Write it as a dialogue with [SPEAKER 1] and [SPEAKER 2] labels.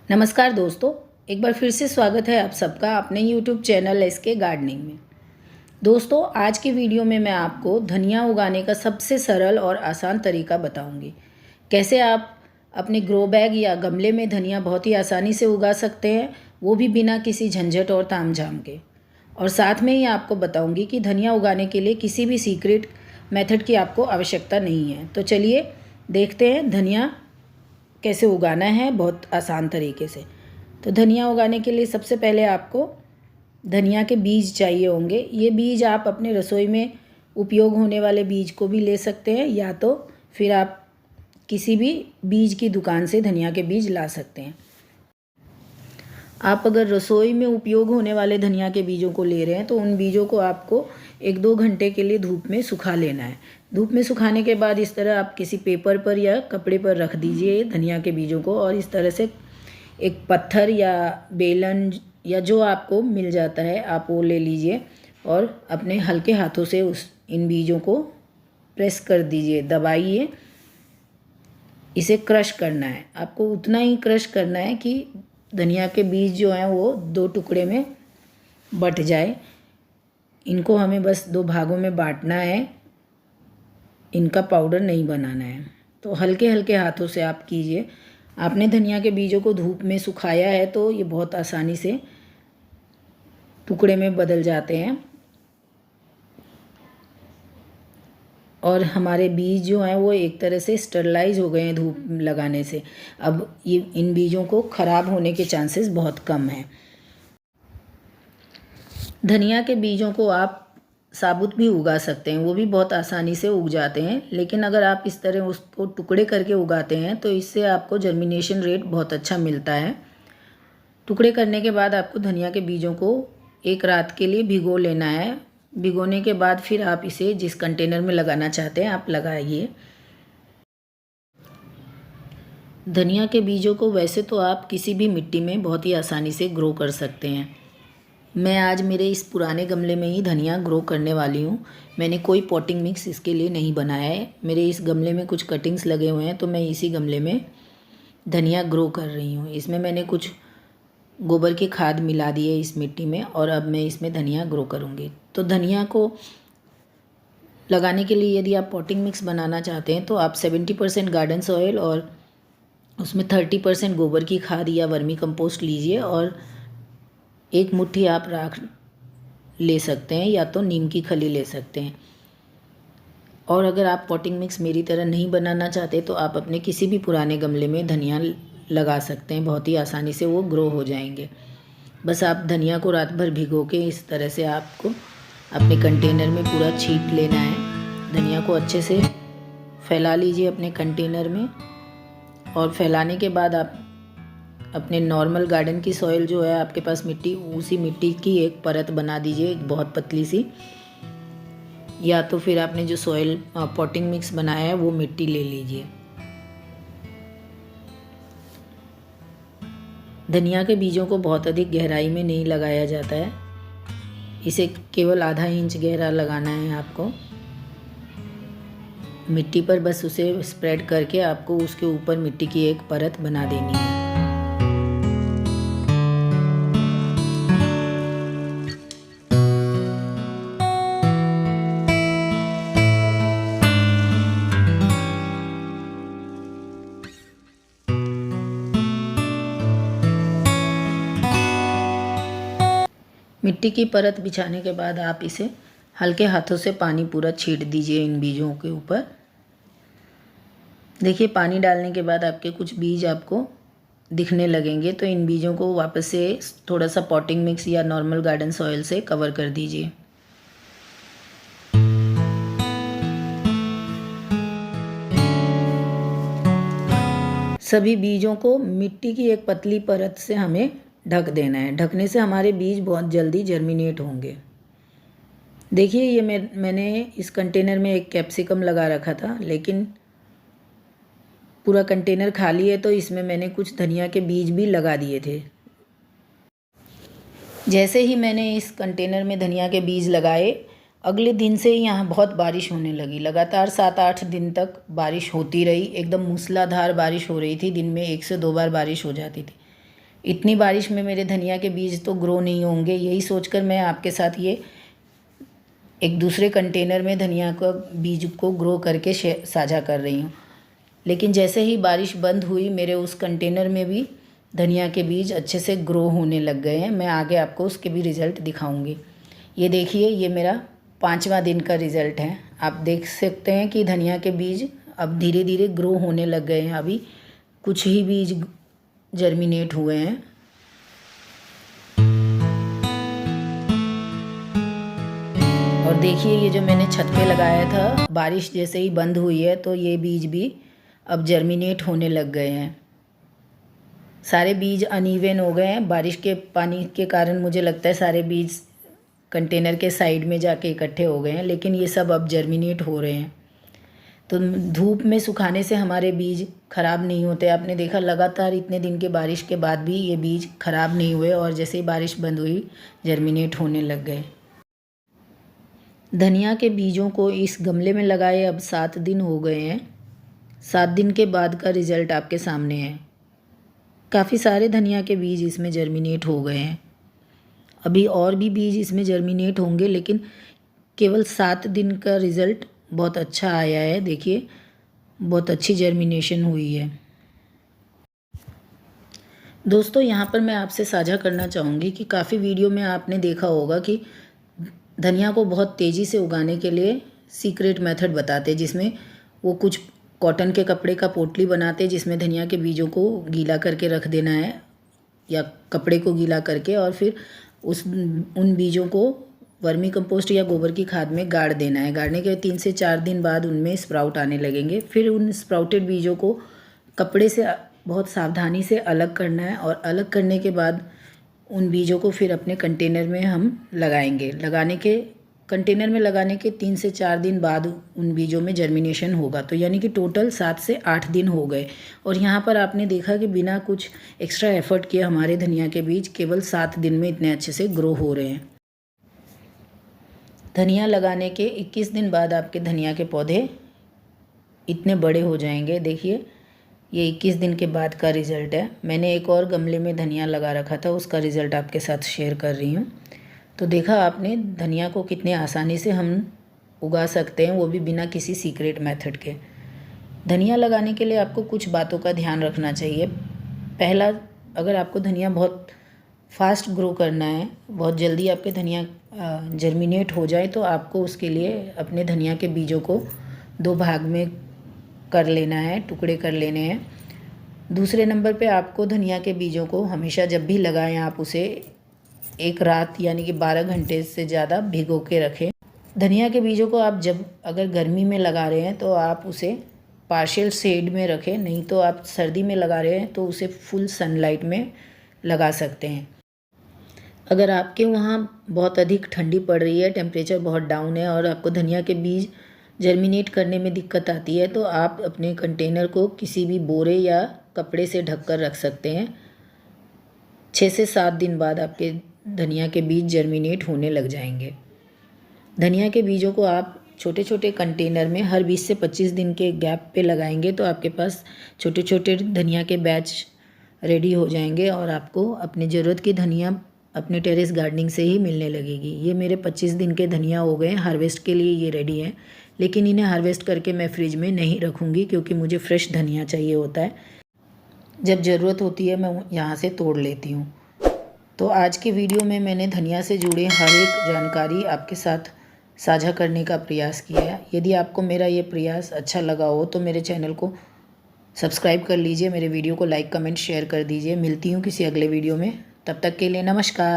[SPEAKER 1] नमस्कार दोस्तों, एक बार फिर से स्वागत है आप सबका अपने YouTube चैनल एसके गार्डनिंग में। दोस्तों, आज की वीडियो में मैं आपको धनिया उगाने का सबसे सरल और आसान तरीका बताऊंगी। कैसे आप अपने ग्रो बैग या गमले में धनिया बहुत ही आसानी से उगा सकते हैं, वो भी बिना किसी झंझट और तामझाम के। और साथ में ही आपको बताऊंगी कि धनिया उगाने के लिए किसी भी सीक्रेट मेथड की आपको आवश्यकता नहीं है। तो चलिए देखते हैं धनिया कैसे उगाना है बहुत आसान तरीके से। तो धनिया उगाने के लिए सबसे पहले आपको धनिया के बीज चाहिए होंगे। ये बीज आप अपने रसोई में उपयोग होने वाले बीज को भी ले सकते हैं, या तो फिर आप किसी भी बीज की दुकान से धनिया के बीज ला सकते हैं। आप अगर रसोई में उपयोग होने वाले धनिया के बीजों को ले रहे हैं तो उन बीजों को आपको 1-2 घंटे के लिए धूप में सुखा लेना है। धूप में सुखाने के बाद इस तरह आप किसी पेपर पर या कपड़े पर रख दीजिए धनिया के बीजों को, और इस तरह से एक पत्थर या बेलन या जो आपको मिल जाता है आप वो ले लीजिए और अपने हल्के हाथों से इन बीजों को प्रेस कर दीजिए, दबाइए। इसे क्रश करना है, आपको उतना ही क्रश करना है कि धनिया के बीज जो हैं वो 2 टुकड़े में बट जाए। इनको हमें बस 2 भागों में बांटना है, इनका पाउडर नहीं बनाना है। तो हल्के हल्के हाथों से आप कीजिए। आपने धनिया के बीजों को धूप में सुखाया है तो ये बहुत आसानी से टुकड़े में बदल जाते हैं और हमारे बीज जो हैं वो एक तरह से स्टरलाइज हो गए हैं धूप लगाने से। अब ये इन बीजों को ख़राब होने के चांसेस बहुत कम हैं। धनिया के बीजों को आप साबुत भी उगा सकते हैं, वो भी बहुत आसानी से उग जाते हैं। लेकिन अगर आप इस तरह उसको टुकड़े करके उगाते हैं तो इससे आपको जर्मिनेशन रेट बहुत अच्छा मिलता है। टुकड़े करने के बाद आपको धनिया के बीजों को एक रात के लिए भिगो लेना है। भिगोने के बाद फिर आप इसे जिस कंटेनर में लगाना चाहते हैं आप लगाइए। धनिया के बीजों को वैसे तो आप किसी भी मिट्टी में बहुत ही आसानी से ग्रो कर सकते हैं। मैं आज मेरे इस पुराने गमले में ही धनिया ग्रो करने वाली हूँ। मैंने कोई पॉटिंग मिक्स इसके लिए नहीं बनाया है। मेरे इस गमले में कुछ कटिंग्स लगे हुए हैं तो मैं इसी गमले में धनिया ग्रो कर रही हूँ। इसमें मैंने कुछ गोबर की खाद मिला दी है इस मिट्टी में और अब मैं इसमें धनिया ग्रो करूँगी। तो धनिया को लगाने के लिए यदि आप पॉटिंग मिक्स बनाना चाहते हैं तो आप 70% गार्डन सॉइल और उसमें 30% गोबर की खाद या वर्मी कंपोस्ट लीजिए और 1 मुट्ठी आप राख ले सकते हैं या तो नीम की खली ले सकते हैं। और अगर आप पॉटिंग मिक्स मेरी तरह नहीं बनाना चाहते तो आप अपने किसी भी पुराने गमले में धनिया लगा सकते हैं, बहुत ही आसानी से वो ग्रो हो जाएंगे। बस आप धनिया को रात भर भिगो के इस तरह से आपको अपने कंटेनर में पूरा छींट लेना है। धनिया को अच्छे से फैला लीजिए अपने कंटेनर में, और फैलाने के बाद आप अपने नॉर्मल गार्डन की सॉइल जो है आपके पास मिट्टी, उसी मिट्टी की एक परत बना दीजिए, एक बहुत पतली सी, या तो फिर आपने जो सॉइल पॉटिंग मिक्स बनाया है वो मिट्टी ले लीजिए। धनिया के बीजों को बहुत अधिक गहराई में नहीं लगाया जाता है, इसे केवल आधा इंच गहरा लगाना है आपको। मिट्टी पर बस उसे स्प्रेड करके आपको उसके ऊपर मिट्टी की एक परत बना देनी है। मिट्टी की परत बिछाने के बाद आप इसे हल्के हाथों से पानी पूरा छींट दीजिए इन बीजों के ऊपर। देखिए, पानी डालने के बाद आपके कुछ बीज आपको दिखने लगेंगे, तो इन बीजों को वापस से थोड़ा सा पॉटिंग मिक्स या नॉर्मल गार्डन सॉइल से कवर कर दीजिए। सभी बीजों को मिट्टी की एक पतली परत से हमें ढक देना है। ढकने से हमारे बीज बहुत जल्दी जर्मिनेट होंगे। देखिए, ये मैंने इस कंटेनर में एक कैप्सिकम लगा रखा था, लेकिन पूरा कंटेनर खाली है तो इसमें मैंने कुछ धनिया के बीज भी लगा दिए थे। जैसे ही मैंने इस कंटेनर में धनिया के बीज लगाए, अगले दिन से ही यहाँ बहुत बारिश होने लगी। लगातार 7-8 दिन तक बारिश होती रही, एकदम मूसलाधार बारिश हो रही थी। दिन में 1 से 2 बार बारिश हो जाती थी। इतनी बारिश में मेरे धनिया के बीज तो ग्रो नहीं होंगे, यही सोचकर मैं आपके साथ ये एक दूसरे कंटेनर में धनिया का बीज को ग्रो करके साझा कर रही हूँ। लेकिन जैसे ही बारिश बंद हुई मेरे उस कंटेनर में भी धनिया के बीज अच्छे से ग्रो होने लग गए हैं। मैं आगे आपको उसके भी रिज़ल्ट दिखाऊंगी। ये देखिए, ये मेरा 5वां दिन का रिज़ल्ट है। आप देख सकते हैं कि धनिया के बीज अब धीरे धीरे ग्रो होने लग गए हैं। अभी कुछ ही बीज जर्मिनेट हुए हैं। और देखिए, ये जो मैंने छत पे लगाया था, बारिश जैसे ही बंद हुई है तो ये बीज भी अब जर्मिनेट होने लग गए हैं। सारे बीज अनइवन हो गए हैं। बारिश के पानी के कारण मुझे लगता है सारे बीज कंटेनर के साइड में जाके इकट्ठे हो गए हैं, लेकिन ये सब अब जर्मिनेट हो रहे हैं। तो धूप में सुखाने से हमारे बीज ख़राब नहीं होते। आपने देखा, लगातार इतने दिन के बारिश के बाद भी ये बीज ख़राब नहीं हुए और जैसे ही बारिश बंद हुई जर्मिनेट होने लग गए। धनिया के बीजों को इस गमले में लगाए अब 7 दिन हो गए हैं। 7 दिन के बाद का रिज़ल्ट आपके सामने है। काफ़ी सारे धनिया के बीज इसमें जर्मिनेट हो गए हैं। अभी और भी बीज इसमें जर्मिनेट होंगे, लेकिन केवल 7 दिन का रिज़ल्ट बहुत अच्छा आया है। देखिए, बहुत अच्छी जर्मिनेशन हुई है। दोस्तों, यहाँ पर मैं आपसे साझा करना चाहूँगी कि काफ़ी वीडियो में आपने देखा होगा कि धनिया को बहुत तेज़ी से उगाने के लिए सीक्रेट मेथड बताते हैं, जिसमें वो कुछ कॉटन के कपड़े का पोटली बनाते हैं जिसमें धनिया के बीजों को गीला करके रख देना है या कपड़े को गीला करके, और फिर उन बीजों को वर्मी कंपोस्ट या गोबर की खाद में गाड़ देना है। गाड़ने के 3 से 4 दिन बाद उनमें स्प्राउट आने लगेंगे। फिर उन स्प्राउटेड बीजों को कपड़े से बहुत सावधानी से अलग करना है और अलग करने के बाद उन बीजों को फिर अपने कंटेनर में हम लगाएंगे। कंटेनर में लगाने के 3 से 4 दिन बाद उन बीजों में जर्मिनेशन होगा। तो यानी कि टोटल 7 से 8 दिन हो गए। और यहाँ पर आपने देखा कि बिना कुछ एक्स्ट्रा एफर्ट किए हमारे धनिया के बीज केवल 7 दिन में इतने अच्छे से ग्रो हो रहे हैं। धनिया लगाने के 21 दिन बाद आपके धनिया के पौधे इतने बड़े हो जाएंगे। देखिए, ये 21 दिन के बाद का रिज़ल्ट है। मैंने एक और गमले में धनिया लगा रखा था, उसका रिज़ल्ट आपके साथ शेयर कर रही हूँ। तो देखा आपने धनिया को कितने आसानी से हम उगा सकते हैं, वो भी बिना किसी सीक्रेट मेथड के। धनिया लगाने के लिए आपको कुछ बातों का ध्यान रखना चाहिए। पहला, अगर आपको धनिया बहुत फास्ट ग्रो करना है, बहुत जल्दी आपके धनिया जर्मिनेट हो जाए, तो आपको उसके लिए अपने धनिया के बीजों को 2 भाग में कर लेना है, टुकड़े कर लेने हैं। दूसरे नंबर पे आपको धनिया के बीजों को हमेशा जब भी लगाएं आप उसे एक रात यानी कि 12 घंटे से ज़्यादा भिगो के रखें। धनिया के बीजों को आप जब अगर गर्मी में लगा रहे हैं तो आप उसे पार्शियल शेड में रखें, नहीं तो आप सर्दी में लगा रहे हैं तो उसे फुल सनलाइट में लगा सकते हैं। अगर आपके वहाँ बहुत अधिक ठंडी पड़ रही है, टेम्परेचर बहुत डाउन है और आपको धनिया के बीज जर्मिनेट करने में दिक्कत आती है, तो आप अपने कंटेनर को किसी भी बोरे या कपड़े से ढककर रख सकते हैं। 6 से 7 दिन बाद आपके धनिया के बीज जर्मिनेट होने लग जाएंगे। धनिया के बीजों को आप छोटे छोटे कंटेनर में हर 20 से 25 दिन के गैप पे लगाएंगे तो आपके पास छोटे छोटे धनिया के बैच रेडी हो जाएंगे और आपको अपनी ज़रूरत की धनिया अपने टेरेस गार्डनिंग से ही मिलने लगेगी। ये मेरे 25 दिन के धनिया हो गए, हार्वेस्ट के लिए ये रेडी हैं, लेकिन इन्हें हार्वेस्ट करके मैं फ्रिज में नहीं रखूँगी क्योंकि मुझे फ्रेश धनिया चाहिए होता है। जब ज़रूरत होती है मैं यहाँ से तोड़ लेती हूँ। तो आज के वीडियो में मैंने धनिया से जुड़े हर एक जानकारी आपके साथ साझा करने का प्रयास किया है। यदि आपको मेरा ये प्रयास अच्छा लगा हो तो मेरे चैनल को सब्सक्राइब कर लीजिए, मेरे वीडियो को लाइक कमेंट शेयर कर दीजिए। मिलती हूँ किसी अगले वीडियो में, तब तक के लिए नमस्कार।